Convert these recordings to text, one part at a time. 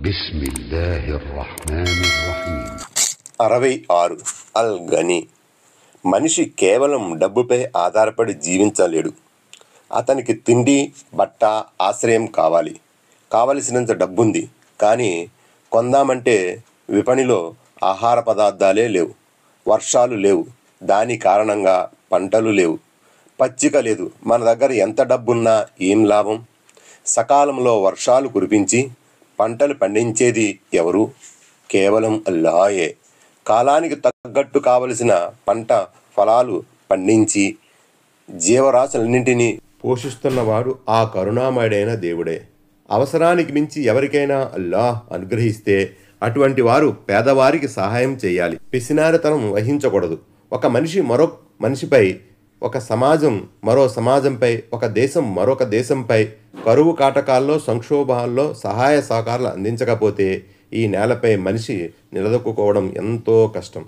బిస్మిల్లాహిర్రహ్మానిర్రహీం. 66. అల్ గనీ. మనిషి కేవలం డబ్బుపై ఆధారపడి జీవించలేడు. అతనికి తిండి, బట్ట, ఆశ్రయం కావాలి. కావలసినంత డబ్బుంది, కానీ కొందామంటే విపణిలో ఆహార పదార్థాలే లేవు. వర్షాలు లేవు, దాని కారణంగా పంటలు లేవు. పచ్చిక లేదు. మన దగ్గర ఎంత డబ్బున్నా ఏం లాభం? సకాలంలో వర్షాలు కురిపించి పంటలు పండించేది ఎవరు? కేవలం అల్లాహే. కాలానికి తగ్గట్టు కావలసిన పంట ఫలాలు పండించి జీవరాశులన్నింటినీ పోషిస్తున్నవాడు ఆ కరుణామయుడైన దేవుడే. అవసరానికి మించి ఎవరికైనా అల్లాహ్ అనుగ్రహిస్తే అటువంటి వారు పేదవారికి సహాయం చేయాలి. పిసినారితనం వహించకూడదు. ఒక మనిషి మరో మనిషిపై, ఒక సమాజం మరో సమాజంపై, ఒక దేశం మరొక దేశంపై కరువు కాటకాల్లో, సంక్షోభాల్లో సహాయ సహకారాలు అందించకపోతే ఈ నేలపై మనిషి నిలదొక్కుకోవడం ఎంతో కష్టం.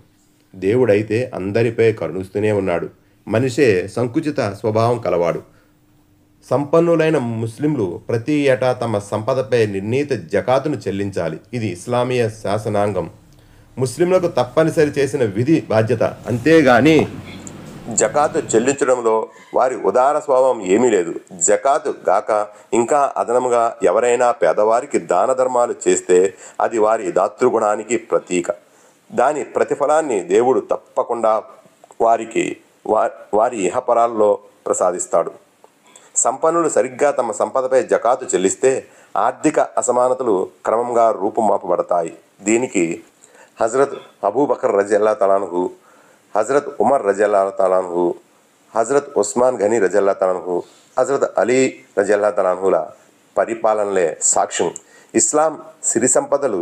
దేవుడైతే అందరిపై కరుణిస్తూనే ఉన్నాడు. మనిషే సంకుచిత స్వభావం కలవాడు. సంపన్నులైన ముస్లింలు ప్రతి ఏటా తమ సంపదపై నిర్ణీత జకాతును చెల్లించాలి. ఇది ఇస్లామీయ శాసనాంగం. ముస్లింలకు తప్పనిసరి చేసిన విధి బాధ్యత. అంతేగాని జకాతు చెల్లించడంలో వారి ఉదార స్వభావం ఏమీ లేదు. జకాతు గాక ఇంకా అదనముగా ఎవరైనా పేదవారికి దాన ధర్మాలు చేస్తే అది వారి దాతృగుణానికి ప్రతీక. దాని ప్రతిఫలాన్ని దేవుడు తప్పకుండా వారి ఇహపరాల్లో ప్రసాదిస్తాడు. సంపన్నులు సరిగ్గా తమ సంపదపై జకాతు చెల్లిస్తే ఆర్థిక అసమానతలు క్రమంగా రూపుమాపబడతాయి. దీనికి హజరత్ అబూబకర్ రజియల్లాహు తఆలా అన్హు, హజరత్ ఉమర్ రజియల్లాహు తఆలా అన్హు, హజరత్ ఉస్మాన్ గనీ రజియల్లాహు తఆలా అన్హు, హజరత్ అలీ రజియల్లాహు తఆలా అన్హుల పరిపాలనలే సాక్ష్యం. ఇస్లాం సిరి సంపదలు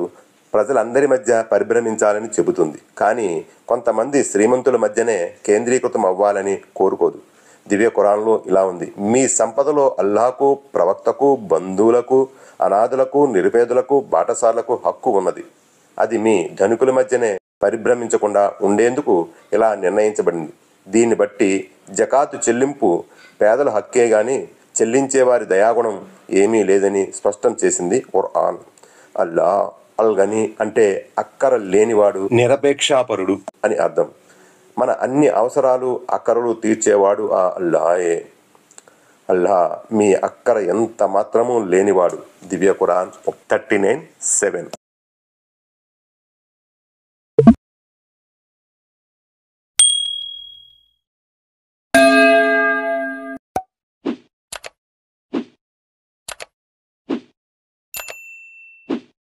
ప్రజలందరి మధ్య పరిభ్రమించాలని చెబుతుంది, కానీ కొంతమంది శ్రీమంతుల మధ్యనే కేంద్రీకృతం అవ్వాలని కోరుకోదు. దివ్య ఖురాన్లో ఇలా ఉంది: మీ సంపదలో అల్లాహకు, ప్రవక్తకు, బంధువులకు, అనాథులకు, నిరుపేదలకు, బాటసార్లకు హక్కు ఉన్నది. అది మీ ధనికుల మధ్యనే పరిభ్రమించకుండా ఉండేందుకు ఇలా నిర్ణయించబడింది. దీన్ని బట్టి జకాతు చెల్లింపు పేదల హక్కే గాని చెల్లించేవారి దయాగుణం ఏమీ లేదని స్పష్టం చేసింది ఖురాన్. అల్లాహ్ అల్ గనీ అంటే అక్కర లేనివాడు, నిరపేక్షాపరుడు అని అర్థం. మన అన్ని అవసరాలు, అక్కరలు తీర్చేవాడు ఆ అల్లాహే. అల్లాహ్ మీ అక్కర ఎంత మాత్రమూ లేనివాడు. దివ్య ఖురాన్ 39:7.